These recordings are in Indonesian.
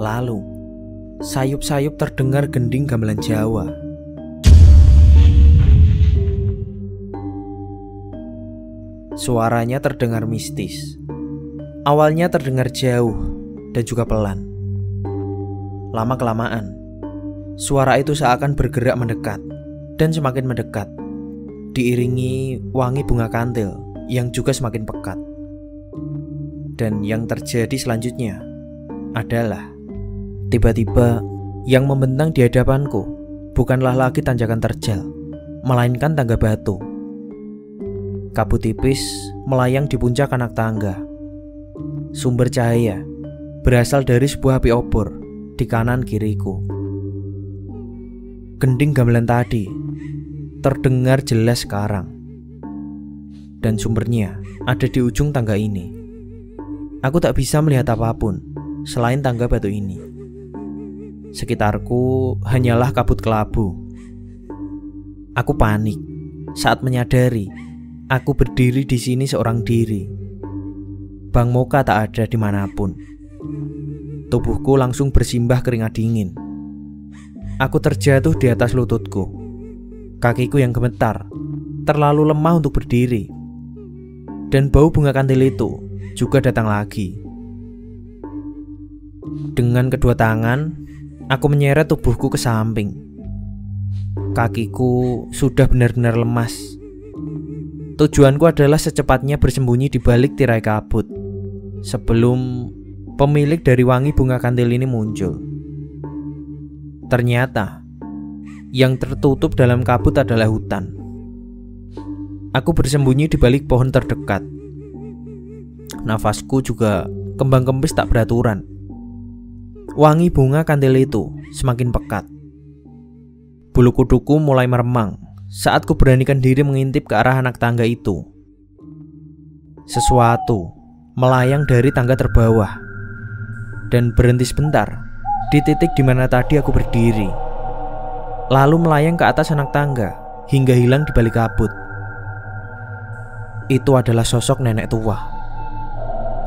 Lalu, sayup-sayup terdengar gending gamelan Jawa. Suaranya terdengar mistis. Awalnya terdengar jauh dan juga pelan. Lama-kelamaan, suara itu seakan bergerak mendekat dan semakin mendekat, diiringi wangi bunga kantil yang juga semakin pekat. Dan yang terjadi selanjutnya adalah tiba-tiba yang membentang di hadapanku bukanlah lagi tanjakan terjal, melainkan tangga batu. Kabut tipis melayang di puncak anak tangga. Sumber cahaya berasal dari sebuah api obor di kanan kiriku. Gending gamelan tadi terdengar jelas sekarang, dan sumbernya ada di ujung tangga ini. Aku tak bisa melihat apapun selain tangga batu ini. Sekitarku hanyalah kabut kelabu. Aku panik saat menyadari aku berdiri di sini seorang diri. Bang Moka tak ada dimanapun. Tubuhku langsung bersimbah keringat dingin. Aku terjatuh di atas lututku. Kakiku yang gemetar, terlalu lemah untuk berdiri. Dan bau bunga kantil itu juga datang lagi. Dengan kedua tangan, aku menyeret tubuhku ke samping. Kakiku sudah benar-benar lemas. Tujuanku adalah secepatnya bersembunyi di balik tirai kabut sebelum pemilik dari wangi bunga kantil ini muncul. Ternyata yang tertutup dalam kabut adalah hutan. Aku bersembunyi di balik pohon terdekat. Nafasku juga kembang-kempis tak beraturan. Wangi bunga kantil itu semakin pekat. Bulu kuduku mulai meremang saat ku beranikan diri mengintip ke arah anak tangga itu. Sesuatu melayang dari tangga terbawah dan berhenti sebentar di titik di mana tadi aku berdiri, lalu melayang ke atas anak tangga hingga hilang di balik kabut. Itu adalah sosok nenek tua.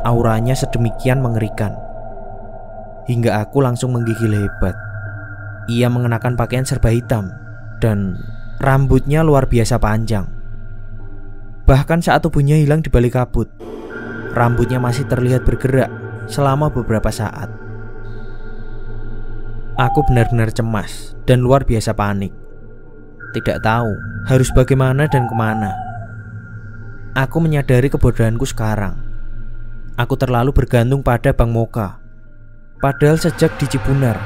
Auranya sedemikian mengerikan hingga aku langsung menggigil hebat. Ia mengenakan pakaian serba hitam dan rambutnya luar biasa panjang. Bahkan saat tubuhnya hilang di balik kabut, rambutnya masih terlihat bergerak selama beberapa saat. Aku benar-benar cemas dan luar biasa panik. Tidak tahu harus bagaimana dan kemana. Aku menyadari kebodohanku sekarang. Aku terlalu bergantung pada Bang Moka. Padahal sejak di Cibunar,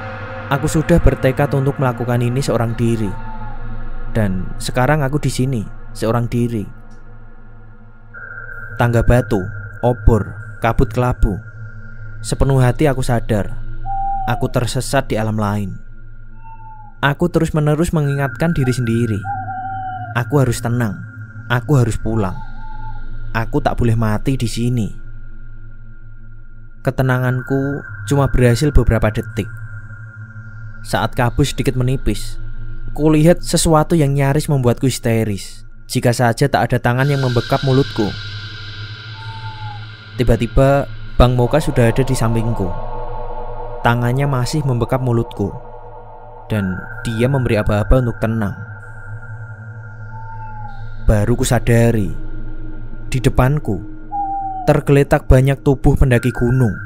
aku sudah bertekad untuk melakukan ini seorang diri. Dan sekarang aku di sini seorang diri. Tangga batu, obor, kabut kelabu. Sepenuh hati aku sadar aku tersesat di alam lain. Aku terus-menerus mengingatkan diri sendiri. Aku harus tenang. Aku harus pulang. Aku tak boleh mati di sini. Ketenanganku cuma berhasil beberapa detik. Saat kabut sedikit menipis, kulihat sesuatu yang nyaris membuatku histeris. Jika saja tak ada tangan yang membekap mulutku. Tiba-tiba Bang Moka sudah ada di sampingku. Tangannya masih membekap mulutku, dan dia memberi aba-aba untuk tenang. Baru kusadari, di depanku tergeletak banyak tubuh pendaki gunung.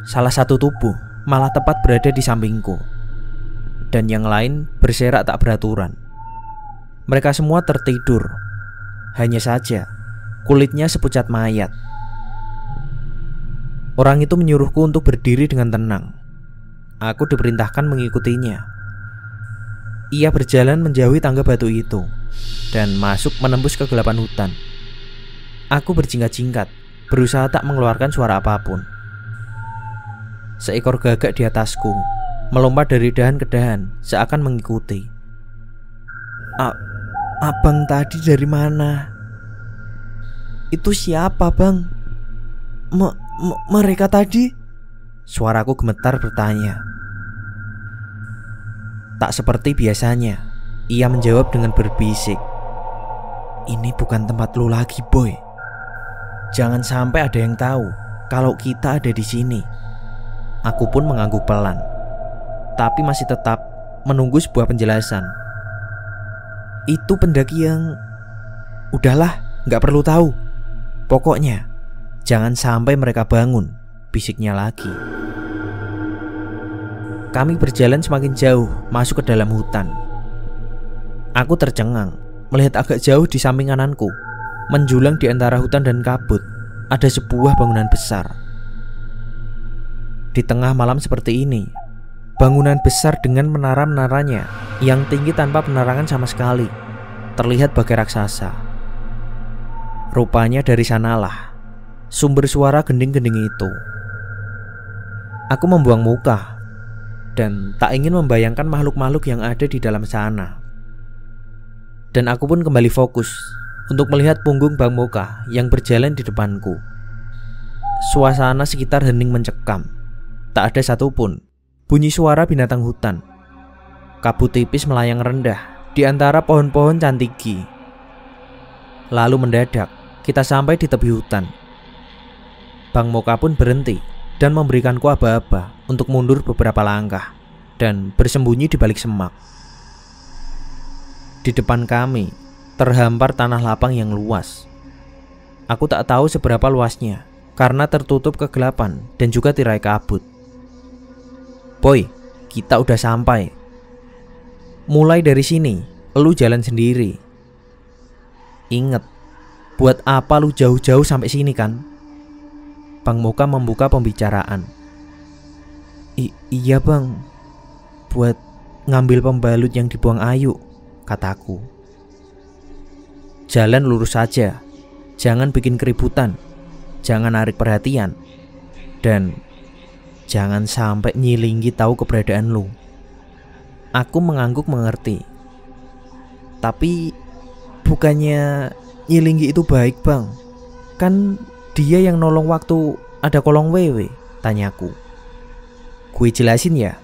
Salah satu tubuh malah tepat berada di sampingku, dan yang lain berserak tak beraturan. Mereka semua tertidur. Hanya saja kulitnya sepucat mayat. Orang itu menyuruhku untuk berdiri dengan tenang. Aku diperintahkan mengikutinya. Ia berjalan menjauhi tangga batu itu dan masuk menembus kegelapan hutan. Aku berjingkat-jingkat, berusaha tak mengeluarkan suara apapun. Seekor gagak di atasku melompat dari dahan ke dahan seakan mengikuti. Abang tadi dari mana? Itu siapa, Bang? Mereka tadi? Suaraku gemetar bertanya. Tak seperti biasanya, ia menjawab dengan berbisik. Ini bukan tempat lu lagi, boy. Jangan sampai ada yang tahu kalau kita ada di sini. Aku pun mengangguk pelan, tapi masih tetap menunggu sebuah penjelasan. Itu pendaki yang... Udahlah, gak perlu tahu. Pokoknya, jangan sampai mereka bangun, bisiknya lagi. Kami berjalan semakin jauh masuk ke dalam hutan. Aku tercengang melihat agak jauh di samping kananku, menjulang di antara hutan dan kabut, ada sebuah bangunan besar. Di tengah malam seperti ini, bangunan besar dengan menara-menaranya yang tinggi tanpa penerangan sama sekali, terlihat bagai raksasa. Rupanya dari sanalah sumber suara gending-gending itu. Aku membuang muka dan tak ingin membayangkan makhluk-makhluk yang ada di dalam sana. Dan aku pun kembali fokus untuk melihat punggung Bang Moka yang berjalan di depanku. Suasana sekitar hening mencekam. Tak ada satupun bunyi suara binatang hutan. Kabut tipis melayang rendah di antara pohon-pohon cantigi. Lalu mendadak kita sampai di tepi hutan. Bang Moka pun berhenti dan memberikanku aba-aba untuk mundur beberapa langkah dan bersembunyi di balik semak. Di depan kami terhampar tanah lapang yang luas. Aku tak tahu seberapa luasnya karena tertutup kegelapan dan juga tirai kabut. Boy, kita udah sampai. Mulai dari sini, lu jalan sendiri. Ingat, buat apa lu jauh-jauh sampai sini kan? Bang Moka membuka pembicaraan. Iya bang, buat ngambil pembalut yang dibuang Ayu, kataku. Jalan lurus saja, jangan bikin keributan, jangan narik perhatian, dan jangan sampai Nyilinggi tahu keberadaan lu. Aku mengangguk mengerti. Tapi bukannya Nyilinggi itu baik bang? Kan dia yang nolong waktu ada kolong wewe, tanyaku. Gue jelasin ya.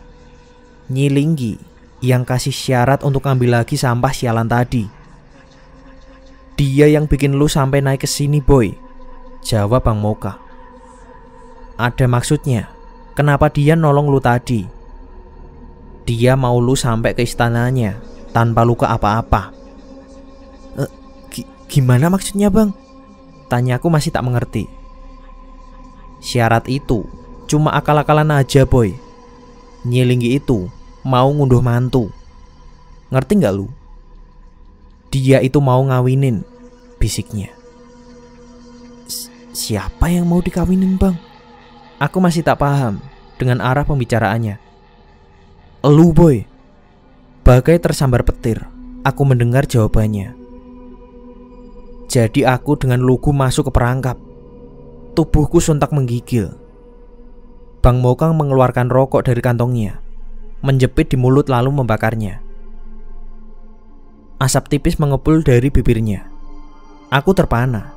Nyilinggi yang kasih syarat untuk ambil lagi sampah sialan tadi. Dia yang bikin lu sampai naik ke sini boy, jawab Bang Moka. Ada maksudnya. Kenapa dia nolong lu tadi? Dia mau lu sampai ke istananya tanpa luka apa-apa. Gimana maksudnya bang? Tanyaku masih tak mengerti. Syarat itu cuma akal-akalan aja boy. Nyilinggi itu mau ngunduh mantu. Ngerti gak lu? Dia itu mau ngawinin, bisiknya. Siapa yang mau dikawinin bang? Aku masih tak paham dengan arah pembicaraannya. Lu boy. Bagai tersambar petir, aku mendengar jawabannya. Jadi aku dengan lugu masuk ke perangkap. Tubuhku sontak menggigil. Bang Moka mengeluarkan rokok dari kantongnya, menjepit di mulut lalu membakarnya. Asap tipis mengepul dari bibirnya. Aku terpana.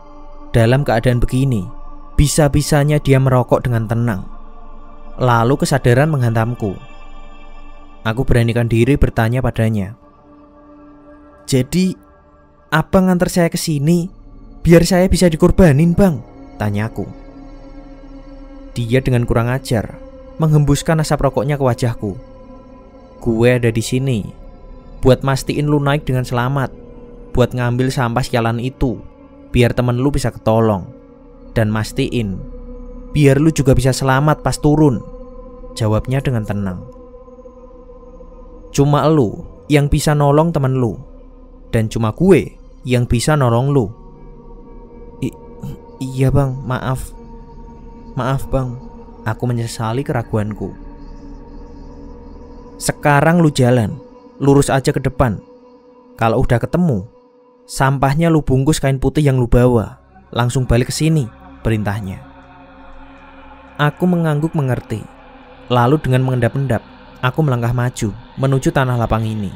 Dalam keadaan begini, bisa-bisanya dia merokok dengan tenang. Lalu kesadaran menghantamku. Aku beranikan diri bertanya padanya. Jadi, abang nganter saya ke sini biar saya bisa dikorbanin bang? Tanyaku. Dia dengan kurang ajar menghembuskan asap rokoknya ke wajahku. Gue ada di sini buat mastiin lu naik dengan selamat, buat ngambil sampah sialan itu, biar temen lu bisa ketolong, dan mastiin biar lu juga bisa selamat pas turun, jawabnya dengan tenang. Cuma lu yang bisa nolong temen lu, dan cuma gue yang bisa nolong lu. Iya bang, maaf bang. Aku menyesali keraguanku. Sekarang lu jalan, lurus aja ke depan. Kalau udah ketemu, sampahnya lu bungkus kain putih yang lu bawa, langsung balik ke sini, perintahnya. Aku mengangguk mengerti. Lalu dengan mengendap-endap, aku melangkah maju menuju tanah lapang ini.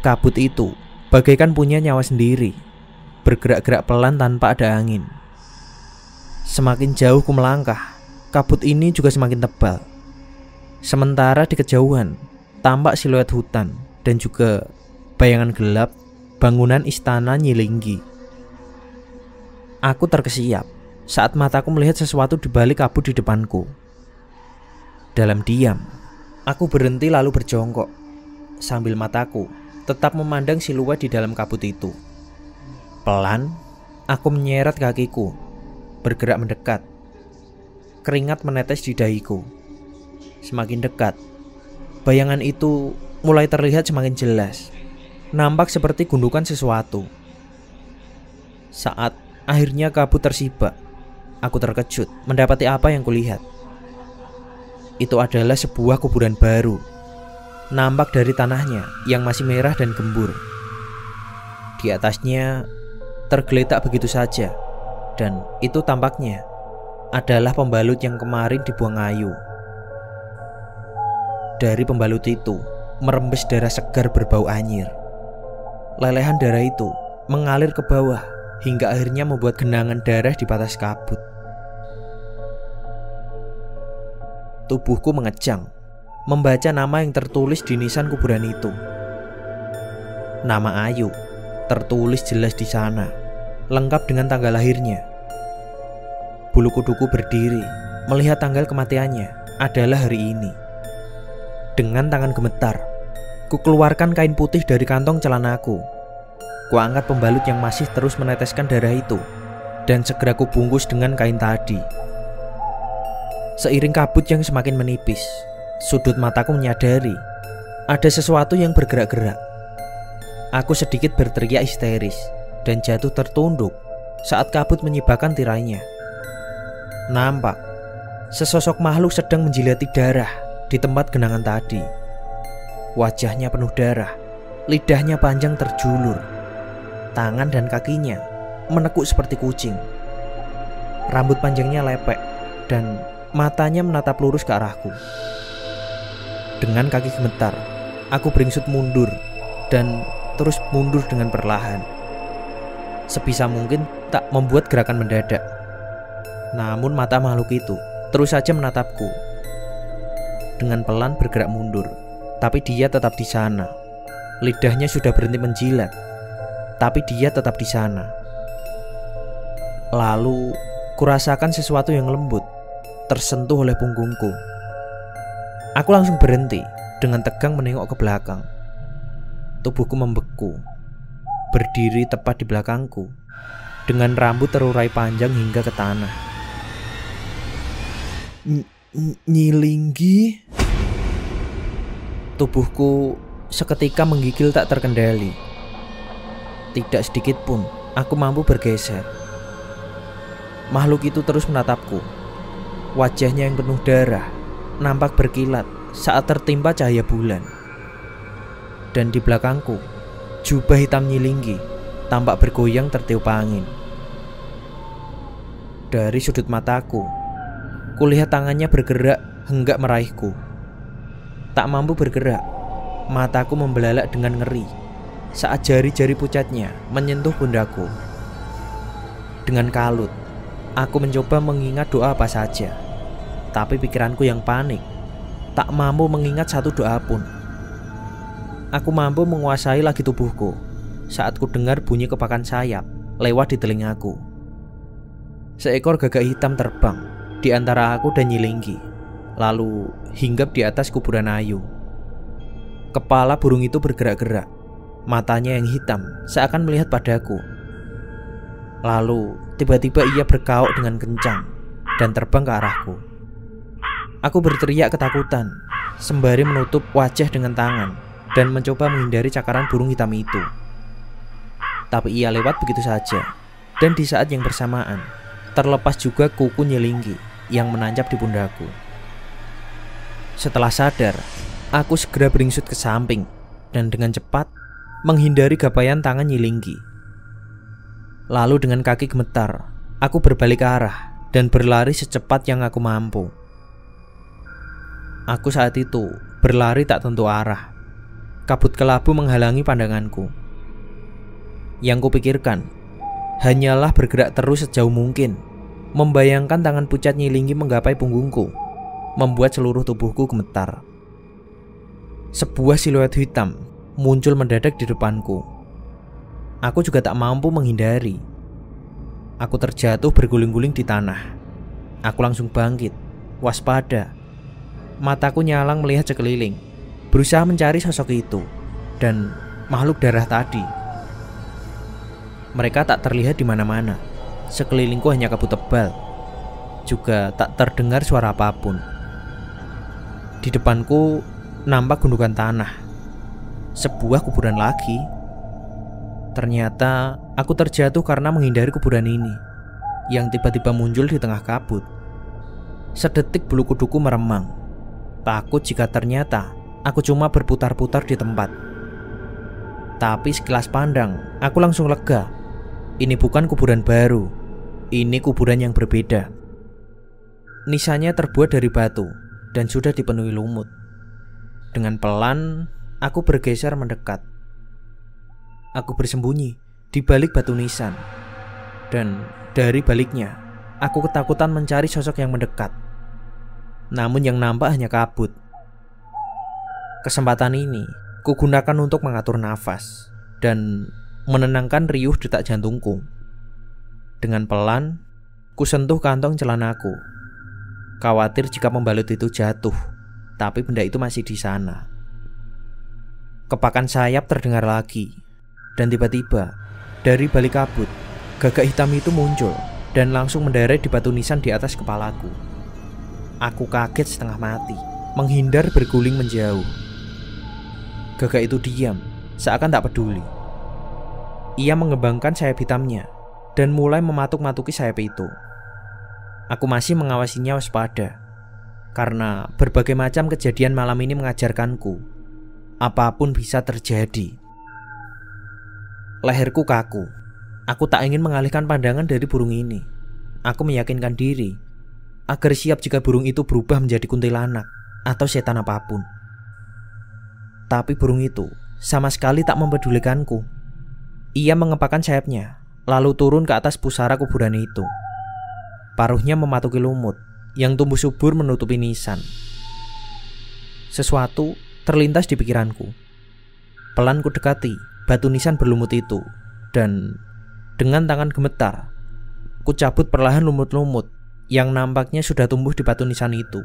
Kabut itu bagaikan punya nyawa sendiri, bergerak-gerak pelan tanpa ada angin. Semakin jauh ku melangkah, kabut ini juga semakin tebal. Sementara di kejauhan tampak siluet hutan dan juga bayangan gelap bangunan istana Nyilinggi. Aku terkesiap saat mataku melihat sesuatu di balik kabut di depanku. Dalam diam, aku berhenti lalu berjongkok, sambil mataku tetap memandang siluet di dalam kabut itu. Pelan, aku menyeret kakiku, bergerak mendekat. Keringat menetes di dahiku. Semakin dekat, bayangan itu mulai terlihat semakin jelas. Nampak seperti gundukan sesuatu. Saat akhirnya kabut tersibak, aku terkejut mendapati apa yang kulihat. Itu adalah sebuah kuburan baru. Nampak dari tanahnya yang masih merah dan gembur. Di atasnya tergeletak begitu saja, dan itu tampaknya adalah pembalut yang kemarin dibuang Ayu. Dari pembalut itu merembes darah segar berbau anyir. Lelehan darah itu mengalir ke bawah hingga akhirnya membuat genangan darah di batas kabut. Tubuhku mengejang membaca nama yang tertulis di nisan kuburan itu. Nama Ayu tertulis jelas di sana, lengkap dengan tanggal lahirnya. Bulu kuduku berdiri melihat tanggal kematiannya adalah hari ini. Dengan tangan gemetar, ku keluarkan kain putih dari kantong celanaku. Ku angkat pembalut yang masih terus meneteskan darah itu, dan segera ku bungkus dengan kain tadi. Seiring kabut yang semakin menipis, sudut mataku menyadari ada sesuatu yang bergerak-gerak. Aku sedikit berteriak histeris dan jatuh tertunduk saat kabut menyibakkan tirainya. Nampak sesosok makhluk sedang menjilati darah di tempat genangan tadi. Wajahnya penuh darah, lidahnya panjang terjulur, tangan dan kakinya menekuk seperti kucing. Rambut panjangnya lepek dan matanya menatap lurus ke arahku. Dengan kaki gemetar, aku beringsut mundur dan terus mundur dengan perlahan. Sebisa mungkin tak membuat gerakan mendadak. Namun mata makhluk itu terus saja menatapku. Dengan pelan bergerak mundur, tapi dia tetap di sana. Lidahnya sudah berhenti menjilat, tapi dia tetap di sana. Lalu kurasakan sesuatu yang lembut tersentuh oleh punggungku. Aku langsung berhenti dengan tegang menengok ke belakang. Tubuhku membeku, berdiri tepat di belakangku, dengan rambut terurai panjang hingga ke tanah. Nyilinggi. Tubuhku seketika menggigil tak terkendali. Tidak sedikit pun aku mampu bergeser. Makhluk itu terus menatapku. Wajahnya yang penuh darah nampak berkilat saat tertimpa cahaya bulan. Dan di belakangku, jubah hitam Nyilinggi tampak bergoyang tertiup angin. Dari sudut mataku, kulihat tangannya bergerak hendak meraihku. Tak mampu bergerak, mataku membelalak dengan ngeri saat jari-jari pucatnya menyentuh pundakku. Dengan kalut, aku mencoba mengingat doa apa saja, tapi pikiranku yang panik tak mampu mengingat satu doa pun. Aku mampu menguasai lagi tubuhku saat ku dengar bunyi kepakan sayap lewat di telingaku. Seekor gagak hitam terbang di antara aku dan Nyilinggi, lalu hinggap di atas kuburan Ayu. Kepala burung itu bergerak-gerak, matanya yang hitam seakan melihat padaku. Lalu tiba-tiba ia berkaok dengan kencang dan terbang ke arahku. Aku berteriak ketakutan sembari menutup wajah dengan tangan dan mencoba menghindari cakaran burung hitam itu. Tapi ia lewat begitu saja, dan di saat yang bersamaan terlepas juga kuku Nyilinggi yang menancap di pundakku. Setelah sadar, aku segera beringsut ke samping dan dengan cepat menghindari gapaian tangan Nyilinggi. Lalu dengan kaki gemetar, aku berbalik arah dan berlari secepat yang aku mampu. Aku saat itu berlari tak tentu arah. Kabut kelabu menghalangi pandanganku. Yang kupikirkan hanyalah bergerak terus sejauh mungkin, membayangkan tangan pucat Nyilinggi menggapai punggungku, membuat seluruh tubuhku gemetar. Sebuah siluet hitam muncul mendadak di depanku. Aku juga tak mampu menghindari. Aku terjatuh berguling-guling di tanah. Aku langsung bangkit, waspada, mataku nyalang melihat sekeliling, berusaha mencari sosok itu dan makhluk darah tadi. Mereka tak terlihat di mana-mana. Sekelilingku hanya kabut tebal. Juga tak terdengar suara apapun. Di depanku nampak gundukan tanah. Sebuah kuburan lagi. Ternyata aku terjatuh karena menghindari kuburan ini yang tiba-tiba muncul di tengah kabut. Sedetik bulu kuduku meremang. Takut jika ternyata aku cuma berputar-putar di tempat. Tapi sekilas pandang, aku langsung lega. Ini bukan kuburan baru. Ini kuburan yang berbeda. Nisanya terbuat dari batu dan sudah dipenuhi lumut. Dengan pelan, aku bergeser mendekat. Aku bersembunyi di balik batu nisan. Dan dari baliknya, aku ketakutan mencari sosok yang mendekat. Namun yang nampak hanya kabut. Kesempatan ini kugunakan untuk mengatur nafas dan menenangkan riuh detak jantungku. Dengan pelan, kusentuh kantong celanaku. Khawatir jika pembalut itu jatuh, tapi benda itu masih di sana. Kepakan sayap terdengar lagi. Dan tiba-tiba, dari balik kabut, gagak hitam itu muncul dan langsung mendarat di batu nisan di atas kepalaku. Aku kaget setengah mati, menghindar berguling menjauh. Gagak itu diam, seakan tak peduli. Ia mengembangkan sayap hitamnya dan mulai mematuk-matuki sayap itu. Aku masih mengawasinya waspada, karena berbagai macam kejadian malam ini mengajarkanku, apapun bisa terjadi. Leherku kaku. Aku tak ingin mengalihkan pandangan dari burung ini. Aku meyakinkan diri agar siap jika burung itu berubah menjadi kuntilanak atau setan apapun. Tapi burung itu sama sekali tak mempedulikanku. Ia mengepakkan sayapnya, lalu turun ke atas pusara kuburan itu. Paruhnya mematuki lumut yang tumbuh subur menutupi nisan. Sesuatu terlintas di pikiranku. Pelan ku dekati batu nisan berlumut itu, dan dengan tangan gemetar, ku cabut perlahan lumut-lumut yang nampaknya sudah tumbuh di batu nisan itu.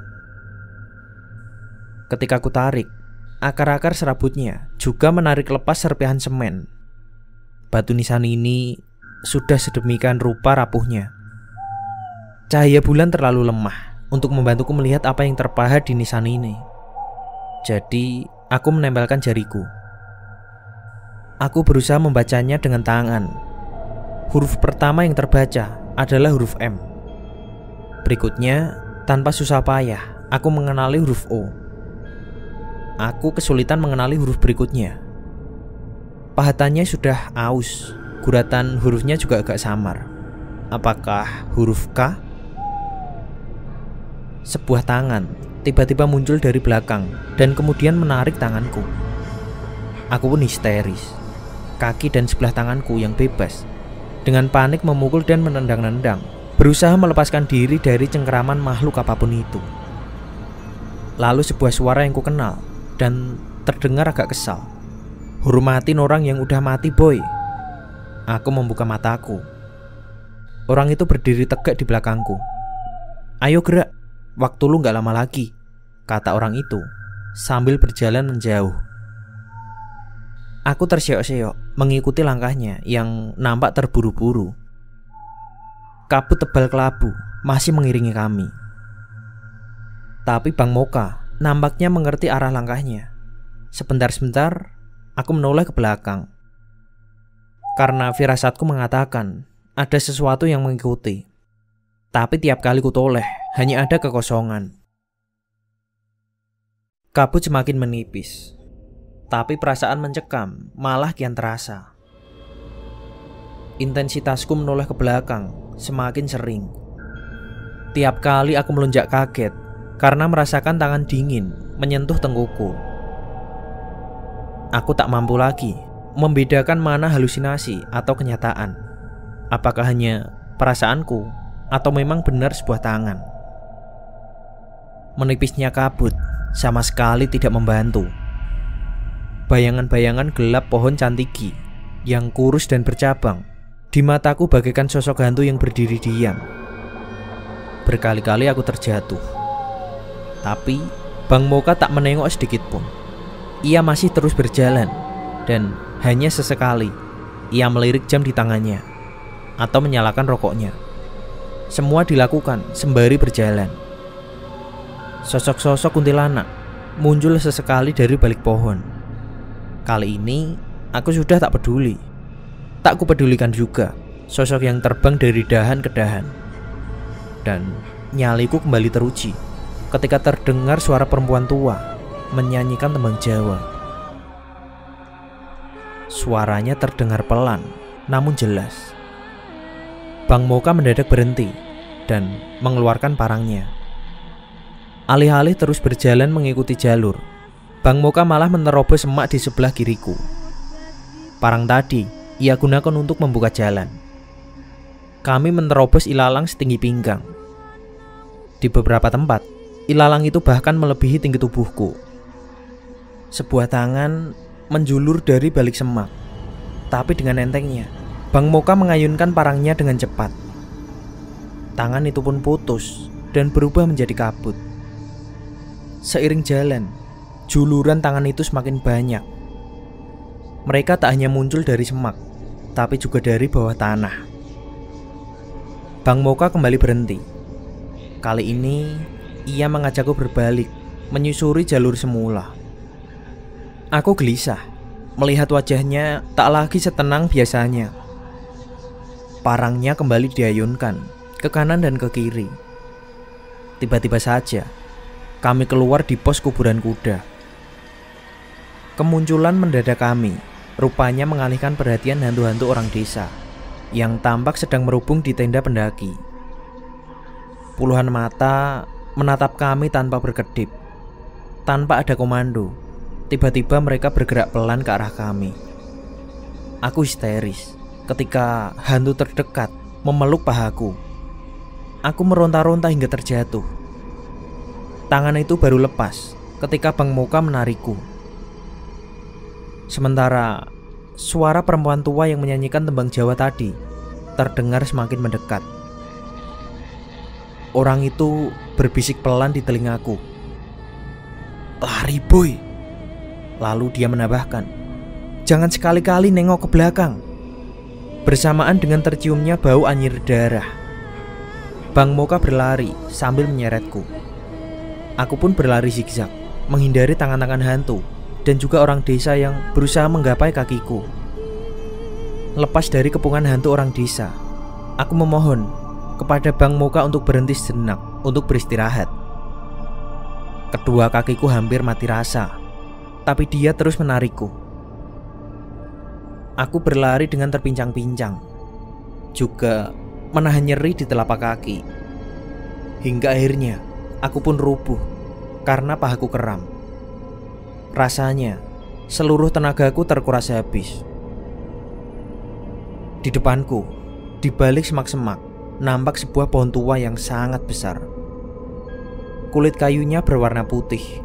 Ketika ku tarik, akar-akar serabutnya juga menarik lepas serpihan semen. Batu nisan ini sudah sedemikian rupa rapuhnya. Cahaya bulan terlalu lemah untuk membantuku melihat apa yang terpahat di nisan ini. Jadi, aku menempelkan jariku. Aku berusaha membacanya dengan tangan. Huruf pertama yang terbaca adalah huruf M. Berikutnya, tanpa susah payah, aku mengenali huruf O. Aku kesulitan mengenali huruf berikutnya. Pahatannya sudah aus, guratan hurufnya juga agak samar. Apakah huruf K? Sebuah tangan tiba-tiba muncul dari belakang dan kemudian menarik tanganku. Aku pun histeris. Kaki dan sebelah tanganku yang bebas dengan panik memukul dan menendang-nendang, berusaha melepaskan diri dari cengkeraman makhluk apapun itu. Lalu sebuah suara yang kukenal dan terdengar agak kesal. "Hormatin orang yang udah mati, boy." Aku membuka mataku. Orang itu berdiri tegak di belakangku. "Ayo gerak, waktu lu gak lama lagi," kata orang itu sambil berjalan menjauh. Aku terseok-seok mengikuti langkahnya yang nampak terburu-buru. Kabut tebal kelabu masih mengiringi kami. Tapi Bang Moka nampaknya mengerti arah langkahnya. Sebentar-sebentar aku menoleh ke belakang. Karena firasatku mengatakan ada sesuatu yang mengikuti. Tapi tiap kali ku toleh hanya ada kekosongan. Kabut semakin menipis. Tapi perasaan mencekam malah kian terasa. Intensitasku menoleh ke belakang semakin sering. Tiap kali aku melonjak kaget karena merasakan tangan dingin menyentuh tengkukku. Aku tak mampu lagi membedakan mana halusinasi atau kenyataan. Apakah hanya perasaanku atau memang benar sebuah tangan? Menipisnya kabut sama sekali tidak membantu. Bayangan-bayangan gelap pohon cantigi yang kurus dan bercabang di mataku bagaikan sosok hantu yang berdiri diam. Berkali-kali aku terjatuh, tapi Bang Moka tak menengok sedikit pun. Ia masih terus berjalan, dan hanya sesekali ia melirik jam di tangannya atau menyalakan rokoknya. Semua dilakukan sembari berjalan. Sosok-sosok kuntilanak muncul sesekali dari balik pohon. Kali ini aku sudah tak peduli. Tak kupedulikan juga sosok yang terbang dari dahan ke dahan. Dan nyaliku kembali teruji ketika terdengar suara perempuan tua menyanyikan tembang Jawa. Suaranya terdengar pelan namun jelas. Bang Moka mendadak berhenti dan mengeluarkan parangnya. Alih-alih terus berjalan mengikuti jalur, Bang Moka malah menerobos semak di sebelah kiriku. Parang tadi ia gunakan untuk membuka jalan. Kami menerobos ilalang setinggi pinggang. Di beberapa tempat, ilalang itu bahkan melebihi tinggi tubuhku. Sebuah tangan menjulur dari balik semak, tapi dengan entengnya Bang Moka mengayunkan parangnya dengan cepat. Tangan itu pun putus dan berubah menjadi kabut. Seiring jalan, juluran tangan itu semakin banyak. Mereka tak hanya muncul dari semak, tapi juga dari bawah tanah. Bang Moka kembali berhenti. Kali ini ia mengajakku berbalik, menyusuri jalur semula. Aku gelisah melihat wajahnya tak lagi setenang biasanya. Parangnya kembali diayunkan ke kanan dan ke kiri. Tiba-tiba saja kami keluar di pos kuburan kuda. Kemunculan mendadak kami rupanya mengalihkan perhatian hantu-hantu orang desa yang tampak sedang merubung di tenda pendaki. Puluhan mata menatap kami tanpa berkedip. Tanpa ada komando, tiba-tiba mereka bergerak pelan ke arah kami. Aku histeris ketika hantu terdekat memeluk pahaku. Aku meronta-ronta hingga terjatuh. Tangan itu baru lepas ketika Bang Moka menarikku. Sementara suara perempuan tua yang menyanyikan tembang Jawa tadi terdengar semakin mendekat. Orang itu berbisik pelan di telingaku, "Lari boy." Lalu dia menambahkan, "Jangan sekali-kali nengok ke belakang." Bersamaan dengan terciumnya bau anyir darah, Bang Moka berlari sambil menyeretku. Aku pun berlari zigzag, menghindari tangan-tangan hantu dan juga orang desa yang berusaha menggapai kakiku. Lepas dari kepungan hantu orang desa, aku memohon kepada Bang Moka untuk berhenti sejenak untuk beristirahat. Kedua kakiku hampir mati rasa, tapi dia terus menarikku. Aku berlari dengan terpincang-pincang, juga menahan nyeri di telapak kaki. Hingga akhirnya aku pun rubuh karena pahaku keram. Rasanya seluruh tenagaku terkuras habis. Di depanku, di balik semak-semak, nampak sebuah pohon tua yang sangat besar. Kulit kayunya berwarna putih,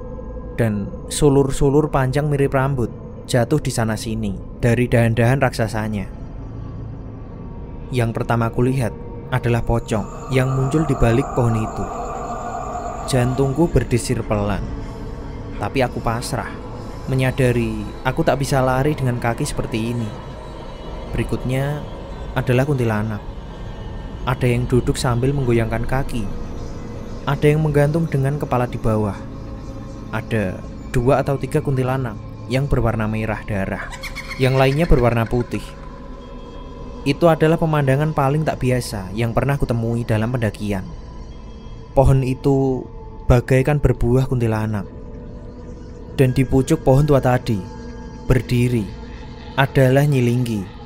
dan sulur-sulur panjang mirip rambut jatuh di sana-sini dari dahan-dahan raksasanya. Yang pertama kulihat adalah pocong yang muncul di balik pohon itu. Jantungku berdesir pelan, tapi aku pasrah, menyadari aku tak bisa lari dengan kaki seperti ini. Berikutnya adalah kuntilanak. Ada yang duduk sambil menggoyangkan kaki. Ada yang menggantung dengan kepala di bawah. Ada 2 atau 3 kuntilanak yang berwarna merah darah, yang lainnya berwarna putih. Itu adalah pemandangan paling tak biasa yang pernah kutemui dalam pendakian. Pohon itu bagaikan berbuah kuntilanak. Dan di pucuk pohon tua tadi, berdiri adalah Nyilinggi